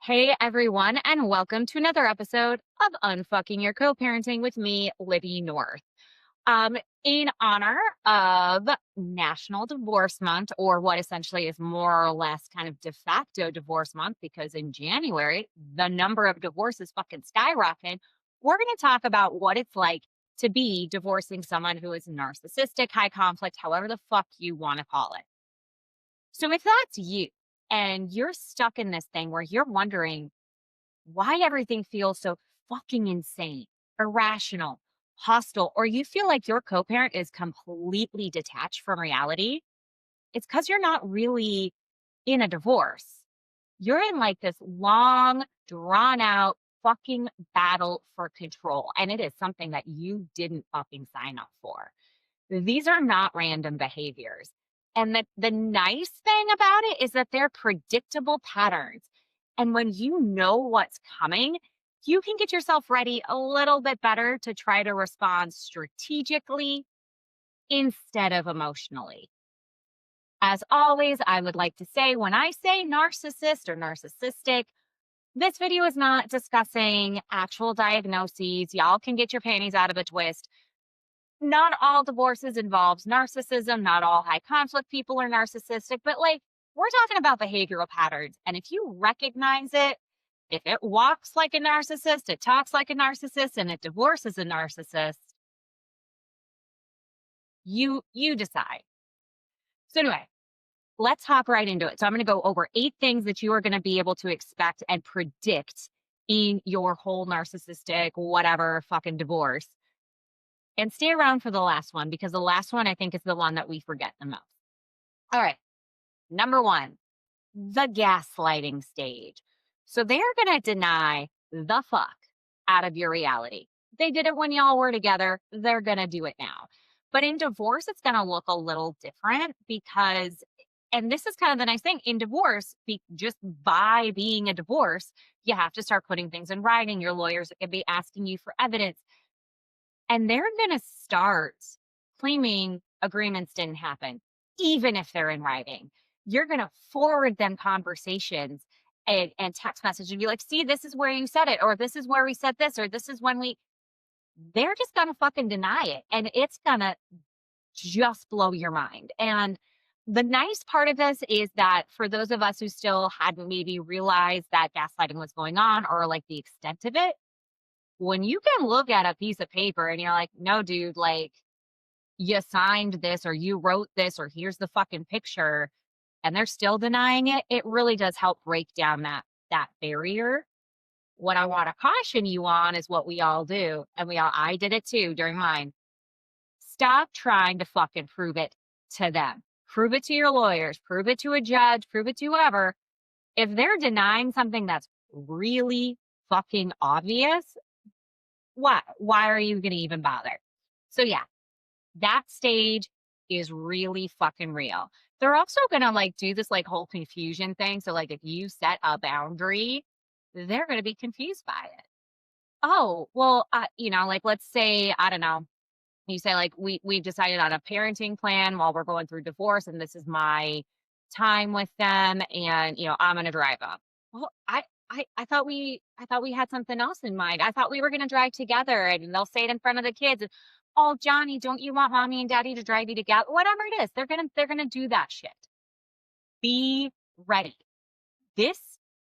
Hey everyone, and welcome to another episode of Unfucking Your Co-Parenting with me, Libby North. In honor of National Divorce Month, or what essentially is more or less kind of de facto divorce month, because in January, the number of divorces fucking skyrocketed, we're going to talk about what it's like to be divorcing someone who is narcissistic, high conflict, however the fuck you want to call it. So if that's you and you're stuck in this thing where you're wondering why everything feels so fucking insane, irrational, hostile, or you feel like your co parent is completely detached from reality, it's because you're not really in a divorce. You're in like this long, drawn out fucking battle for control. And it is something that you didn't fucking sign up for. These are not random behaviors. And the nice thing about it is that they're predictable patterns. And when you know what's coming, you can get yourself ready a little bit better to try to respond strategically instead of emotionally. As always, I would like to say when I say narcissist or narcissistic, this video is not discussing actual diagnoses. Y'all can get your panties out of a twist. Not all divorces involves narcissism. Not all high conflict people are narcissistic, but like we're talking about behavioral patterns. And if you recognize it, if it walks like a narcissist, it talks like a narcissist, and it divorces a narcissist, you decide. So anyway, let's hop right into it. So I'm going to go over 8 things that you are going to be able to expect and predict in your whole narcissistic, whatever fucking divorce. And stay around for the last one because the last one I think is the one that we forget the most. All right. Number 1, the gaslighting stage. So they're going to deny the fuck out of your reality. They did it when y'all were together. They're going to do it now. But in divorce, it's going to look a little different because, and this is kind of the nice thing, in divorce, just by being a divorce, you have to start putting things in writing. Your lawyers are going to be asking you for evidence. And they're going to start claiming agreements didn't happen, even if they're in writing. You're going to forward them conversations and text messages and be like, see, this is where you said it, or this is where we said this, or this is when they're just going to fucking deny it. And it's going to just blow your mind. And the nice part of this is that for those of us who still hadn't maybe realized that gaslighting was going on or like the extent of it, when you can look at a piece of paper and you're like, no, dude, like you signed this or you wrote this or here's the fucking picture and they're still denying it, it really does help break down that barrier. What I want to caution you on is what we all do. And I did it too during mine. Stop trying to fucking prove it to them. Prove it to your lawyers, prove it to a judge, prove it to whoever. If they're denying something that's really fucking obvious, why are you going to even bother? So yeah, that stage is really fucking real. They're also going to like do this like whole confusion thing. So like if you set a boundary, they're going to be confused by it. Oh, well, like let's say, I don't know, you say like we've decided on a parenting plan while we're going through divorce and this is my time with them and I'm going to drive up. Well, I thought we had something else in mind. I thought we were going to drive together and they'll say it in front of the kids. And, oh, Johnny, don't you want mommy and daddy to drive you together? Whatever it is, they're going to do that shit. Be ready. This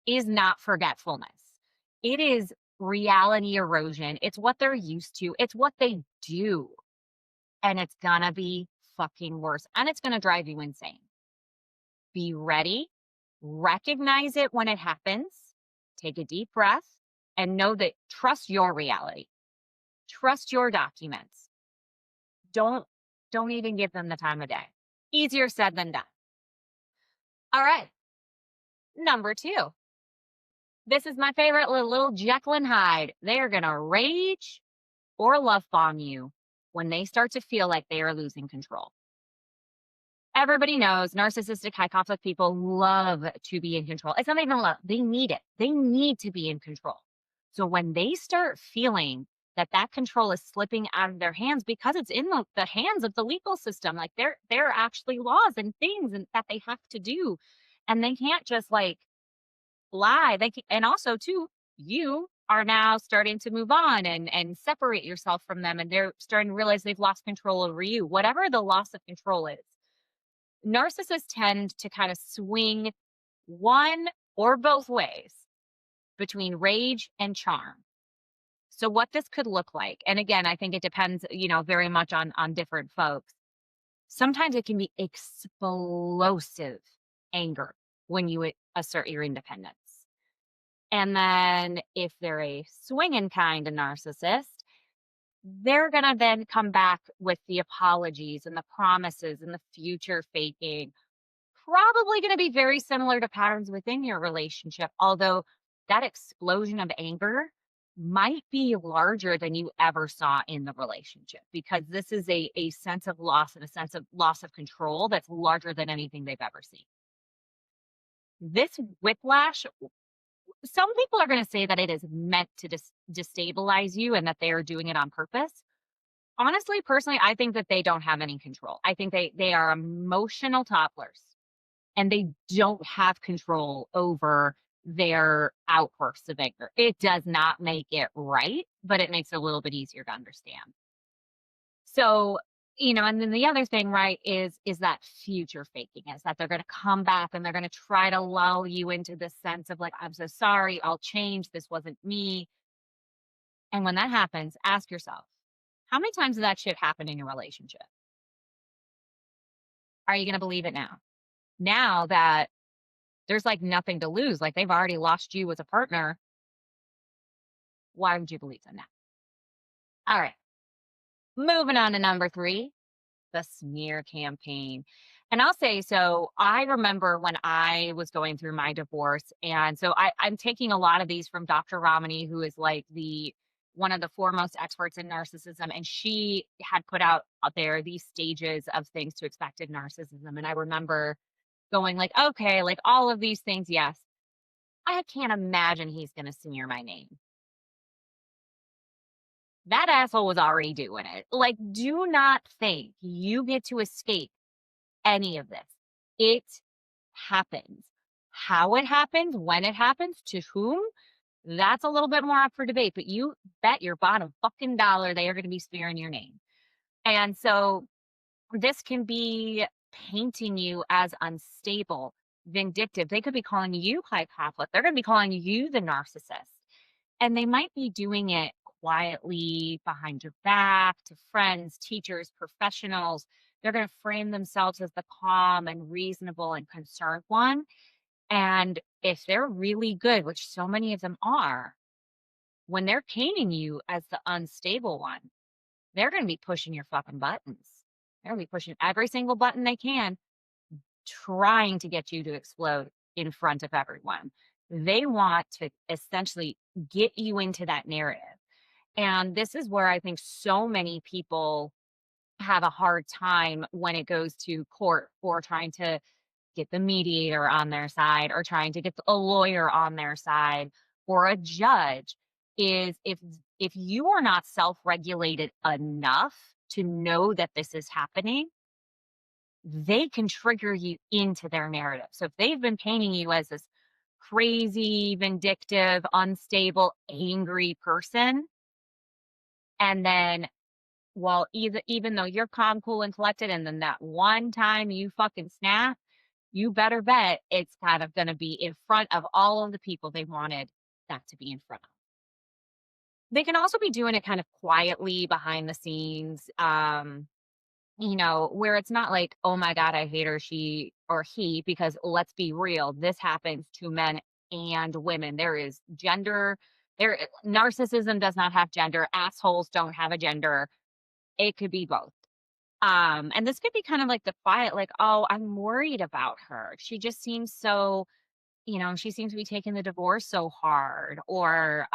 is not forgetfulness. It is reality erosion. It's what they're used to. It's what they do. And it's going to be fucking worse. And it's going to drive you insane. Be ready. Recognize it when it happens. Take a deep breath and know that trust your reality. Trust your documents. Don't even give them the time of day. Easier said than done. All right. Number 2. This is my favorite little Jekyll and Hyde. They are going to rage or love bomb you when they start to feel like they are losing control. Everybody knows narcissistic high conflict people love to be in control. It's not even love. They need it. They need to be in control. So when they start feeling that control is slipping out of their hands because it's in the hands of the legal system, like there are actually laws and things that they have to do. And they can't just like lie. And also too, you are now starting to move on and separate yourself from them, and they're starting to realize they've lost control over you. Whatever the loss of control is, narcissists tend to kind of swing one or both ways between rage and charm. So what this could look like, and again, I think it depends, very much on different folks. Sometimes it can be explosive anger when you assert your independence. And then if they're a swinging kind of narcissist, they're going to then come back with the apologies and the promises and the future faking. Probably going to be very similar to patterns within your relationship, although that explosion of anger might be larger than you ever saw in the relationship, because this is a sense of loss and a sense of loss of control that's larger than anything they've ever seen. This whiplash, some people are going to say that it is meant to destabilize you and that they are doing it on purpose. Honestly, personally, I think that they don't have any control. I think they are emotional toddlers, and they don't have control over their outbursts of anger. It does not make it right, but it makes it a little bit easier to understand. So, and then the other thing, right, is that future faking, is that they're going to come back and they're going to try to lull you into this sense of like, I'm so sorry, I'll change. This wasn't me. And when that happens, ask yourself, how many times does that shit happen in your relationship? Are you going to believe it now? Now that there's like nothing to lose, like they've already lost you as a partner, why would you believe them now? All right. Moving on to number 3, the smear campaign. And I'll say, so I remember when I was going through my divorce, and so I'm taking a lot of these from Dr. Ramani, who is like one of the foremost experts in narcissism, and she had put out there these stages of things to expect in narcissism. And I remember going like, okay, like all of these things, yes. I can't imagine he's going to smear my name. That asshole was already doing it. Like, do not think you get to escape any of this. It happens. How it happens, when it happens, to whom, that's a little bit more up for debate. But you bet your bottom fucking dollar they are going to be smearing your name. And so this can be painting you as unstable, vindictive. They could be calling you high conflict. They're going to be calling you the narcissist. And they might be doing it quietly behind your back to friends, teachers, professionals. They're going to frame themselves as the calm and reasonable and concerned one. And if they're really good, which so many of them are, when they're painting you as the unstable one, they're going to be pushing your fucking buttons. They're going to be pushing every single button they can, trying to get you to explode in front of everyone. They want to essentially get you into that narrative. And this is where I think so many people have a hard time when it goes to court, or trying to get the mediator on their side, or trying to get a lawyer on their side, or a judge, is if you are not self-regulated enough to know that this is happening, they can trigger you into their narrative. So if they've been painting you as this crazy, vindictive, unstable, angry person, and then, well, even though you're calm, cool, and collected, and then that one time you fucking snap, you better bet it's kind of going to be in front of all of the people they wanted that to be in front of. They can also be doing it kind of quietly behind the scenes, where it's not like, oh my God, I hate her, she or he, because let's be real, this happens to men and women. There is gender, narcissism does not have gender, assholes don't have a gender. It could be both. And this could be kind of like the quiet, like, oh, I'm worried about her. She just seems so, she seems to be taking the divorce so hard, or,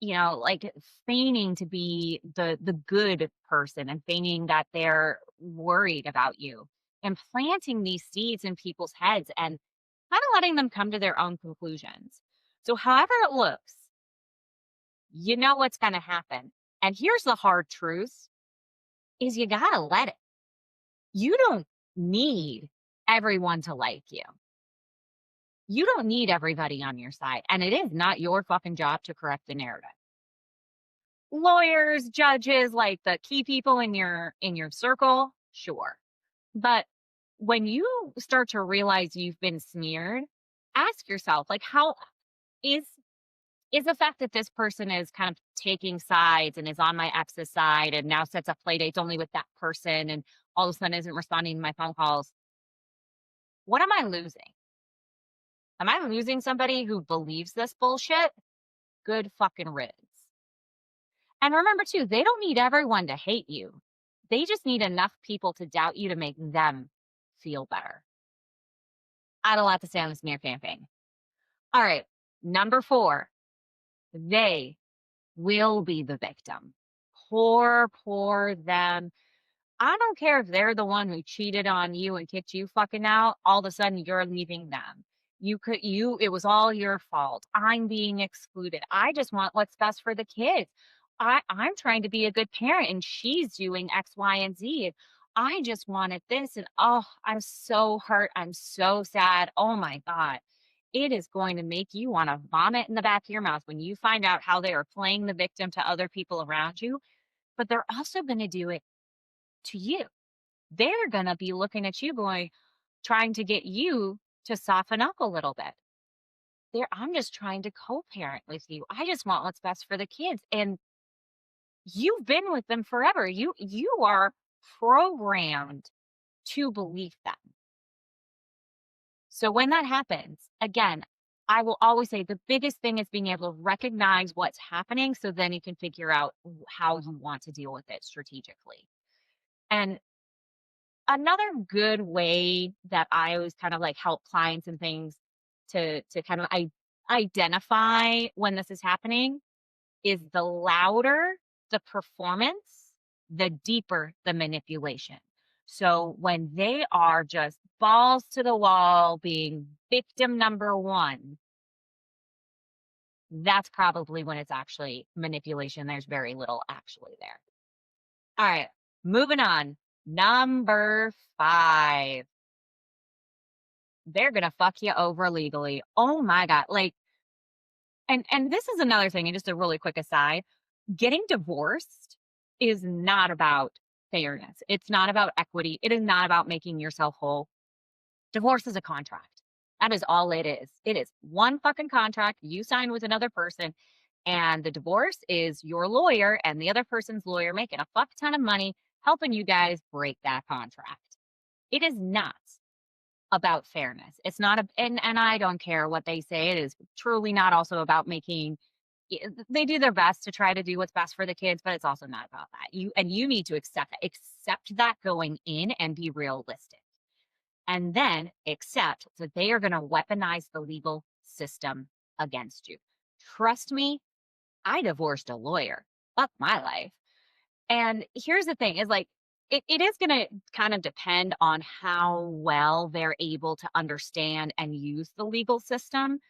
like feigning to be the good person and feigning that they're worried about you, and planting these seeds in people's heads and kind of letting them come to their own conclusions. So however it looks, you know what's going to happen. And here's the hard truth, is you got to let it. You don't need everyone to like you. You don't need everybody on your side, and it is not your fucking job to correct the narrative. Lawyers, judges, like the key people in your circle, sure. But when you start to realize you've been smeared, ask yourself, like, how is the fact that this person is kind of taking sides and is on my ex's side and now sets up play dates only with that person and all of a sudden isn't responding to my phone calls, what am I losing? Am I losing somebody who believes this bullshit? Good fucking riddance. And remember too, they don't need everyone to hate you. They just need enough people to doubt you to make them feel better. I had a lot to say on the smear campaign. All right, number 4, they will be the victim. Poor them. I don't care if they're the one who cheated on you and kicked you fucking out. All of a sudden, you're leaving them. It was all your fault. I'm being excluded. I just want what's best for the kids. I'm trying to be a good parent and she's doing X, Y, and Z. I just wanted this. And oh, I'm so hurt. I'm so sad. Oh my God. It is going to make you want to vomit in the back of your mouth when you find out how they are playing the victim to other people around you. But they're also going to do it to you. They're going to be looking at you going, trying to get you to soften up a little bit. I'm just trying to co-parent with you. I just want what's best for the kids. And you've been with them forever. You are programmed to believe them. So when that happens, again, I will always say the biggest thing is being able to recognize what's happening so then you can figure out how you want to deal with it strategically. And another good way that I always kind of like help clients and things to kind of identify when this is happening is the louder the performance, the deeper the manipulation. So when they are just balls to the wall being victim number 1, that's probably when it's actually manipulation. There's very little actually there. All right, moving on. Number 5. They're gonna fuck you over legally. Oh my God. Like, and this is another thing, and just a really quick aside, getting divorced is not about fairness. It's not about equity. It is not about making yourself whole. Divorce is a contract. That is all it is. It is one fucking contract you sign with another person, and the divorce is your lawyer and the other person's lawyer making a fuck ton of money helping you guys break that contract. It is not about fairness. It's not and I don't care what they say. It is truly not also about making they do their best to try to do what's best for the kids, but it's also not about that. You need to accept that going in and be realistic. And then accept that they are going to weaponize the legal system against you. Trust me, I divorced a lawyer. Fuck my life. And here's the thing is like, it is going to kind of depend on how well they're able to understand and use the legal system.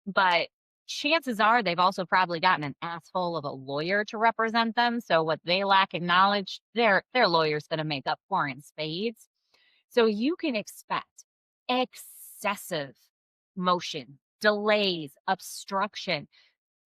But chances are they've also probably gotten an asshole of a lawyer to represent them. So what they lack in knowledge, their lawyer's going to make up for in spades. So you can expect excessive motion, delays, obstruction.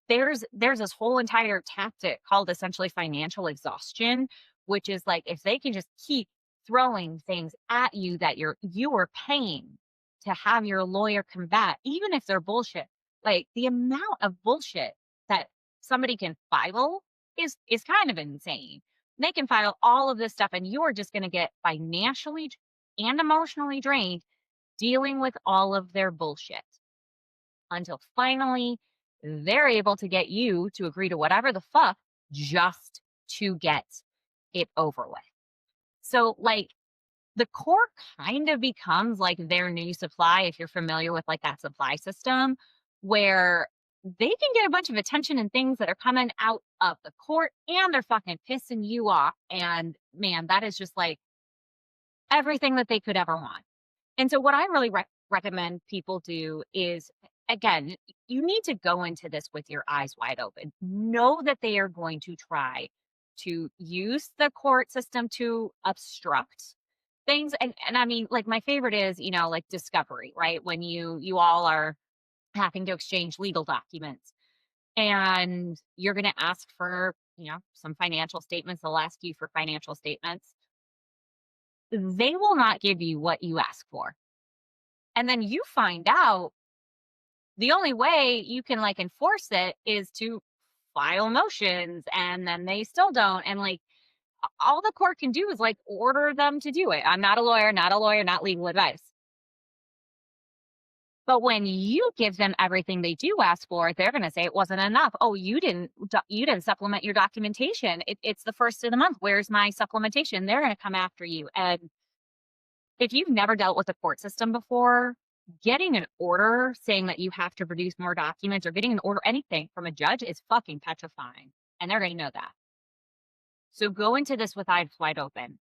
There's this whole entire tactic called essentially financial exhaustion, which is like if they can just keep throwing things at you that you are paying to have your lawyer combat, even if they're bullshit. Like the amount of bullshit that somebody can file is kind of insane. They can file all of this stuff and you're just going to get financially and emotionally drained dealing with all of their bullshit until finally they're able to get you to agree to whatever the fuck just to get it over with. So like the court kind of becomes like their new supply if you're familiar with like that supply system where they can get a bunch of attention and things that are coming out of the court and they're fucking pissing you off. And man, that is just like everything that they could ever want. And so what I really recommend people do is, again, you need to go into this with your eyes wide open. Know that they are going to try to use the court system to obstruct things. And I mean, like my favorite is, like discovery, right? When you all are having to exchange legal documents. And you're going to ask for, some financial statements. They'll ask you for financial statements. They will not give you what you ask for. And then you find out the only way you can like enforce it is to file motions, and then they still don't. And like all the court can do is like order them to do it. I'm not a lawyer, not legal advice. But when you give them everything they do ask for, they're going to say it wasn't enough. Oh, you didn't supplement your documentation. It's the first of the month. Where's my supplementation? They're going to come after you. And if you've never dealt with the court system before, getting an order saying that you have to produce more documents or getting an order, anything from a judge is fucking petrifying. And they're going to know that. So go into this with eyes wide open.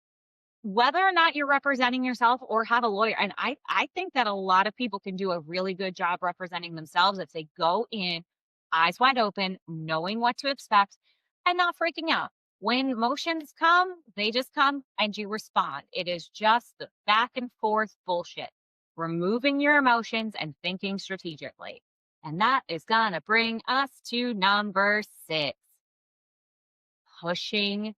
Whether or not you're representing yourself or have a lawyer, and I think that a lot of people can do a really good job representing themselves if they go in eyes wide open, knowing what to expect, and not freaking out. When motions come, they just come and you respond. It is just the back and forth bullshit. Removing your emotions and thinking strategically. And that is going to bring us to number 6. Pushing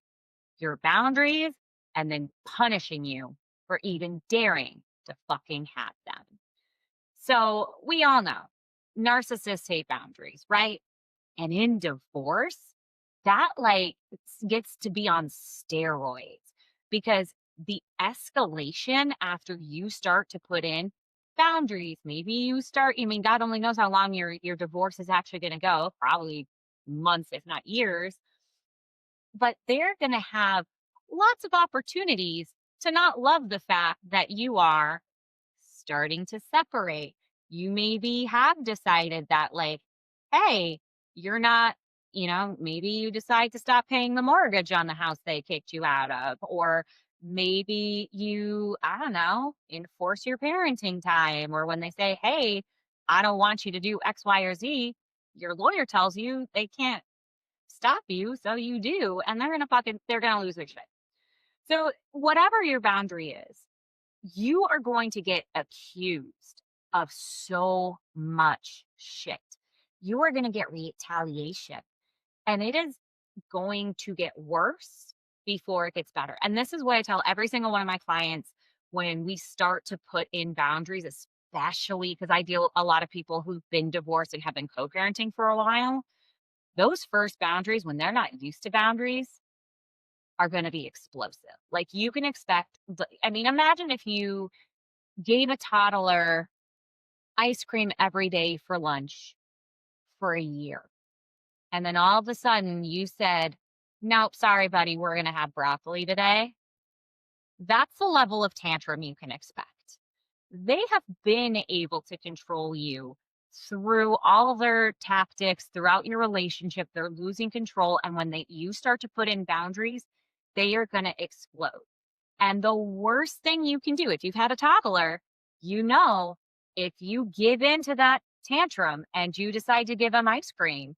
your boundaries and then punishing you for even daring to fucking have them. So we all know narcissists hate boundaries, right? And in divorce, that like gets to be on steroids because the escalation after you start to put in boundaries, maybe you start, God only knows how long your divorce is actually going to go, probably months, if not years, but they're going to have lots of opportunities to not love the fact that you are starting to separate. You maybe have decided that like, hey, you're not, maybe you decide to stop paying the mortgage on the house they kicked you out of, or maybe you, I don't know, enforce your parenting time, or when they say, hey, I don't want you to do X, Y, or Z, your lawyer tells you they can't stop you, so you do, and they're gonna lose their shit. So whatever your boundary is, you are going to get accused of so much shit. You are going to get retaliation, and it is going to get worse before it gets better. And this is what I tell every single one of my clients when we start to put in boundaries, especially because I deal with a lot of people who've been divorced and have been co-parenting for a while. Those first boundaries, when they're not used to boundaries, are going to be explosive. Like you can expect, imagine if you gave a toddler ice cream every day for lunch for a year. And then all of a sudden you said, nope, sorry, buddy, we're going to have broccoli today. That's the level of tantrum you can expect. They have been able to control you through all their tactics throughout your relationship. They're losing control. And when you start to put in boundaries, they are going to explode. And the worst thing you can do, if you've had a toddler, if you give in to that tantrum and you decide to give them ice cream,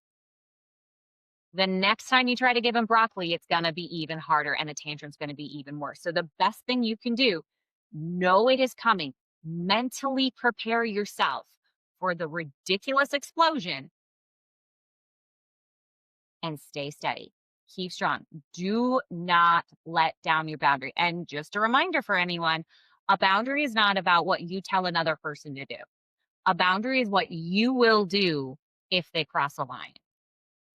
the next time you try to give them broccoli, it's going to be even harder and the tantrum's going to be even worse. So the best thing you can do, know it is coming. Mentally prepare yourself for the ridiculous explosion and stay steady. Keep strong. Do not let down your boundary. And just a reminder for anyone, a boundary is not about what you tell another person to do. A boundary is what you will do if they cross a line.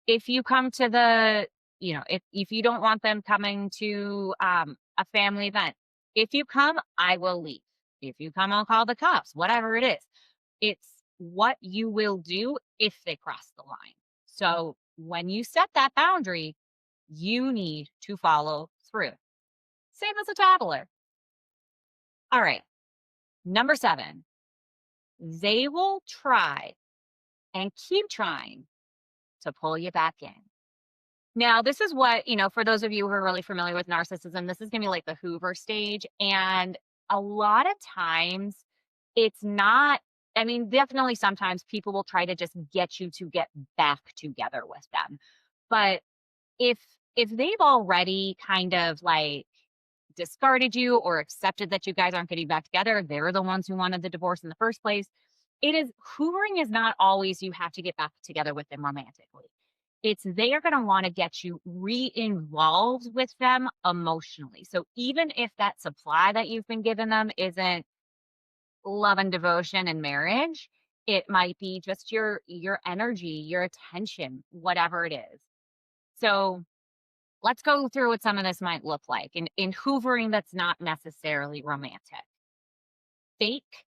If you come to if you don't want them coming to a family event, if you come, I will leave. If you come, I'll call the cops, whatever it is. It's what you will do if they cross the line. So when you set that boundary, you need to follow through. Same as a toddler. All right. Number 7, they will try and keep trying to pull you back in. Now, this is what, for those of you who are really familiar with narcissism, this is going to be like the Hoover stage. And a lot of times it's not, definitely sometimes people will try to just get you to get back together with them. But if they've already kind of like discarded you or accepted that you guys aren't getting back together, they're the ones who wanted the divorce in the first place, It is hoovering is not always you have to get back together with them romantically. It's they are gonna wanna get you re-involved with them emotionally. So even if that supply that you've been giving them isn't love and devotion and marriage, it might be just your energy, your attention, whatever it is. So let's go through what some of this might look like in hoovering that's not necessarily romantic. Fake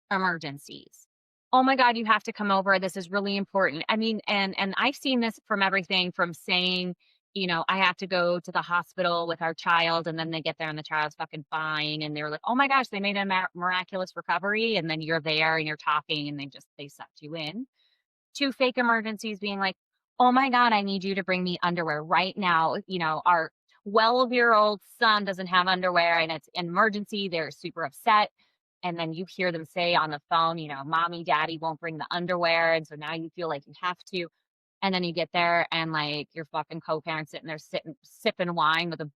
emergencies. "Oh my god, you have to come over, this is really important." I mean, and I've seen this from everything from saying, "I have to go to the hospital with our child," and then they get there and the child's fucking fine, and they're like, "Oh my gosh, they made a miraculous recovery," and then you're there and you're talking and they sucked you in. To fake emergencies being like, "Oh my god, I need you to bring me underwear right now." Our 12-year-old son doesn't have underwear and it's an emergency. They're super upset. And then you hear them say on the phone, "Mommy, daddy won't bring the underwear." And so now you feel like you have to. And then you get there and like your fucking co-parent sitting there sipping wine with a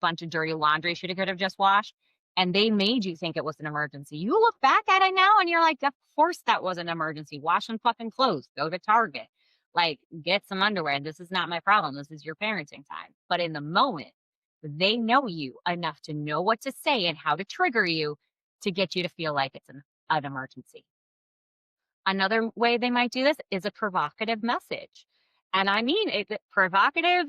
bunch of dirty laundry she could have just washed, and they made you think it was an emergency. You look back at it now and you're like, "Of course that was an emergency. Wash some fucking clothes. Go to Target. Like, get some underwear. This is not my problem. This is your parenting time." But in the moment, they know you enough to know what to say and how to trigger you to get you to feel like it's an emergency. Another way they might do this is a provocative message. And I mean, provocative,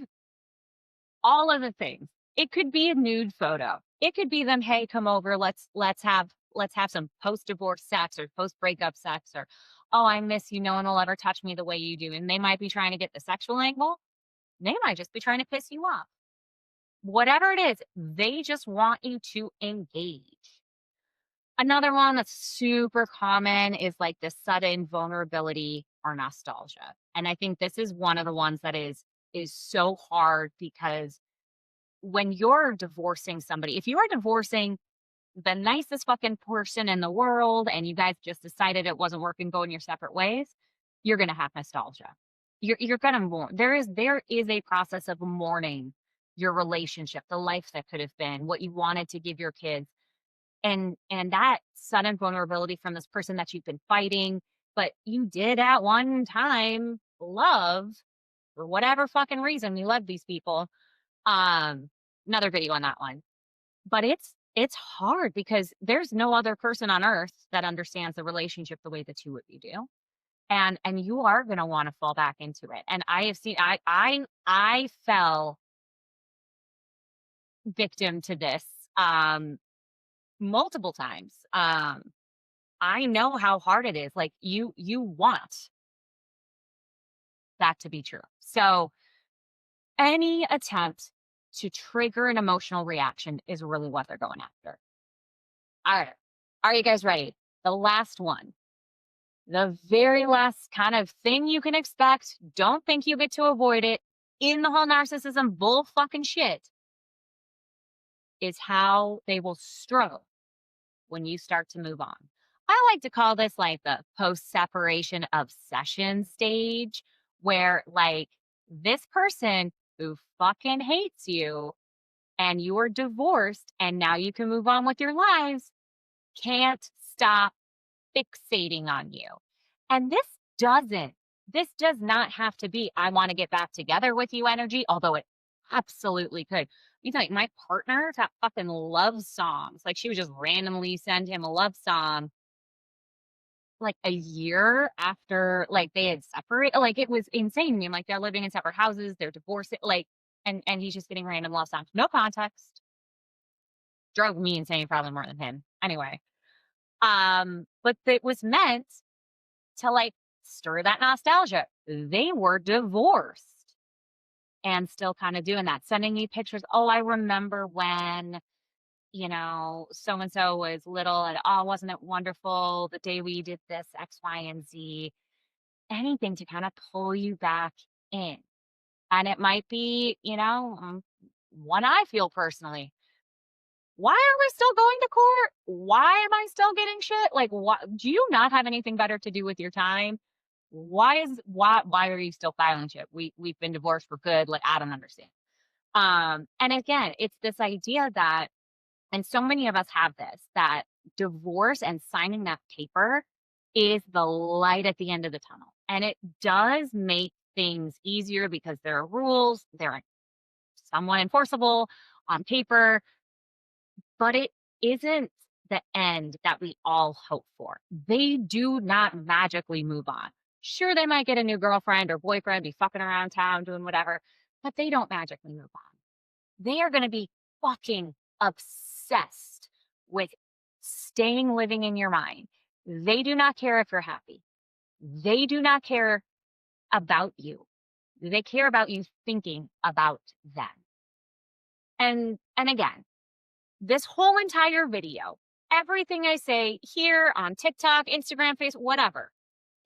all of the things. It could be a nude photo. It could be them, "Hey, come over. Let's have some post-divorce sex or post-breakup sex," or, "Oh, I miss you. No one will ever touch me the way you do." And they might be trying to get the sexual angle. They might just be trying to piss you off. Whatever it is, they just want you to engage. Another one that's super common is like the sudden vulnerability or nostalgia. And I think this is one of the ones that is so hard because when you're divorcing somebody, if you are divorcing the nicest fucking person in the world and you guys just decided it wasn't working going your separate ways, you're gonna have nostalgia. You're gonna mourn. There is a process of mourning your relationship, the life that could have been, what you wanted to give your kids. And that sudden vulnerability from this person that you've been fighting, but you did at one time love for whatever fucking reason, you love these people. um, Another video on that one. But it's hard because there's no other person on earth that understands the relationship the way the two of you do. And you are gonna wanna fall back into it. And I have seen I fell victim to this multiple times. I know how hard it is. Like you want that to be true. So any attempt to trigger an emotional reaction is really what they're going after. All right. Are you guys ready? The last one. The very last kind of thing you can expect. Don't think you get to avoid it in the whole narcissism bull fucking shit is how they will struggle when you start to move on. I like to call this like the post separation obsession stage, where like this person who fucking hates you and you are divorced and now you can move on with your lives can't stop fixating on you. And this does not have to be, "I want to get back together with you" energy, although it absolutely could. You think my partner that fucking loves songs. Like she would just randomly send him a love song like a year after like they had separated. Like it was insane. I mean, like they're living in separate houses, they're divorced, like, and he's just getting random love songs. No context. Drove me insane probably more than him. Anyway. But it was meant to like stir that nostalgia. They were divorced and still kind of doing that, sending me pictures. "Oh, I remember when, so and so was little, and oh, wasn't it wonderful the day we did this X, Y, and Z?" Anything to kind of pull you back in. And it might be, one I feel personally. Why are we still going to court? Why am I still getting shit? Like, what? Do you not have anything better to do with your time? Why are you still filing shit? We've been divorced for good. Like, I don't understand. And again, it's this idea that, and so many of us have this, that divorce and signing that paper is the light at the end of the tunnel. And it does make things easier because there are rules, they're somewhat enforceable on paper, but it isn't the end that we all hope for. They do not magically move on. Sure, they might get a new girlfriend or boyfriend, be fucking around town, doing whatever, but they don't magically move on. They are going to be fucking obsessed with staying living in your mind. They do not care if you're happy. They do not care about you. They care about you thinking about them. And again, this whole entire video, everything I say here on TikTok, Instagram, Facebook, whatever,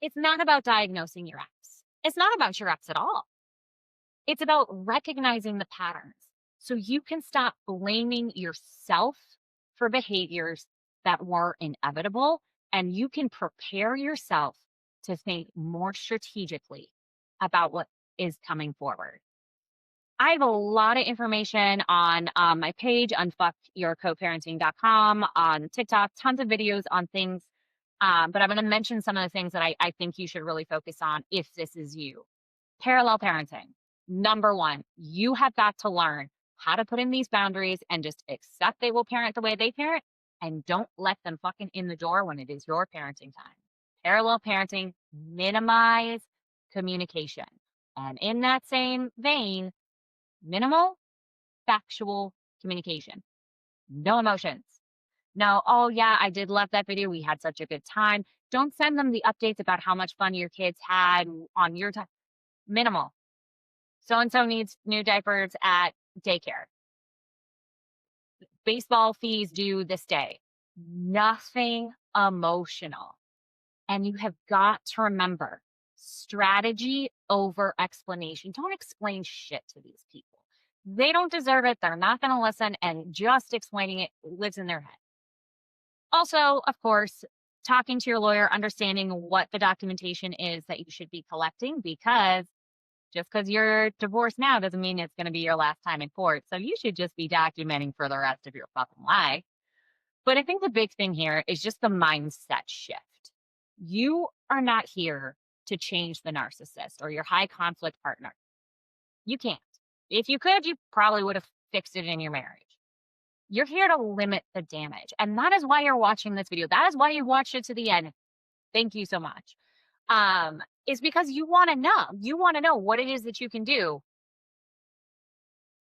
it's not about diagnosing your ex. It's not about your ex at all. It's about recognizing the patterns so you can stop blaming yourself for behaviors that were inevitable, and you can prepare yourself to think more strategically about what is coming forward. I have a lot of information on my page, unfuckyourcoparenting.com, on TikTok, tons of videos on things. But I'm going to mention some of the things that I think you should really focus on if this is you. Parallel parenting. Number one, you have got to learn how to put in these boundaries and just accept they will parent the way they parent, and don't let them fucking in the door when it is your parenting time. Parallel parenting, minimize communication. And in that same vein, minimal factual communication. No emotions. No, oh yeah, I did love that video. We had such a good time. Don't send them the updates about how much fun your kids had on your time. Minimal. So-and-so needs new diapers at daycare. Baseball fees due this day. Nothing emotional. And you have got to remember, strategy over explanation. Don't explain shit to these people. They don't deserve it. They're not going to listen, and just explaining it lives in their head. Also, of course, talking to your lawyer, understanding what the documentation is that you should be collecting, because just because you're divorced now doesn't mean it's going to be your last time in court. So you should just be documenting for the rest of your fucking life. But I think the big thing here is just the mindset shift. You are not here to change the narcissist or your high conflict partner. You can't. If you could, you probably would have fixed it in your marriage. You're here to limit the damage. And that is why you're watching this video. That is why you watched it to the end. Thank you so much. Is because you want to know. You want to know what it is that you can do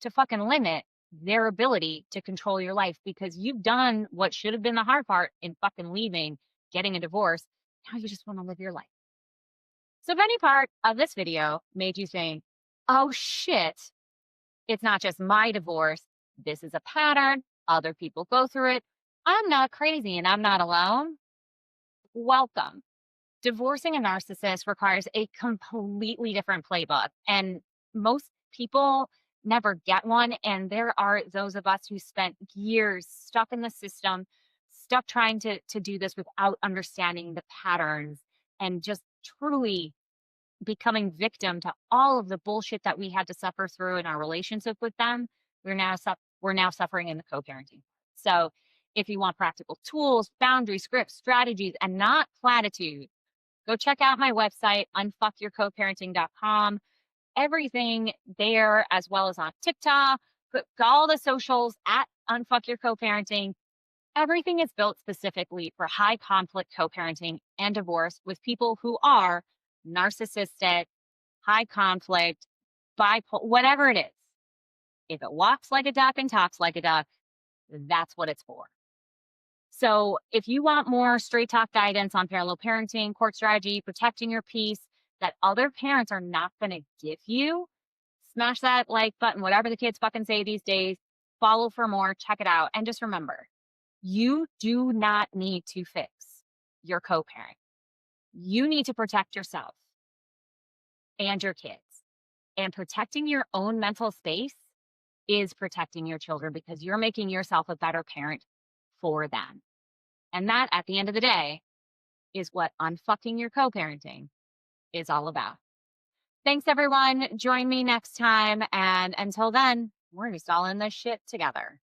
to fucking limit their ability to control your life, because you've done what should have been the hard part in fucking leaving, getting a divorce. Now you just want to live your life. So if any part of this video made you think, oh shit, it's not just my divorce, this is a pattern, other people go through it, I'm not crazy and I'm not alone, welcome. Divorcing a narcissist requires a completely different playbook, and most people never get one. And there are those of us who spent years stuck in the system, stuck trying to do this without understanding the patterns, and just truly becoming victim to all of the bullshit that we had to suffer through in our relationship with them. We're now suffering in the co-parenting. So if you want practical tools, boundaries, scripts, strategies, and not platitudes, go check out my website, unfuckyourcoparenting.com. Everything there, as well as on TikTok, all the socials at unfuckyourcoparenting. Everything is built specifically for high conflict co-parenting and divorce with people who are narcissistic, high conflict, bipolar, whatever it is. If it walks like a duck and talks like a duck, that's what it's for. So if you want more straight talk guidance on parallel parenting, court strategy, protecting your peace that other parents are not going to give you, smash that like button, whatever the kids fucking say these days. Follow for more, check it out. And just remember, you do not need to fix your co-parent. You need to protect yourself and your kids. And protecting your own mental space is protecting your children, because you're making yourself a better parent for them. And that, at the end of the day, is what unfucking your co-parenting is all about. Thanks, everyone. Join me next time. And until then, we're just all in this shit together.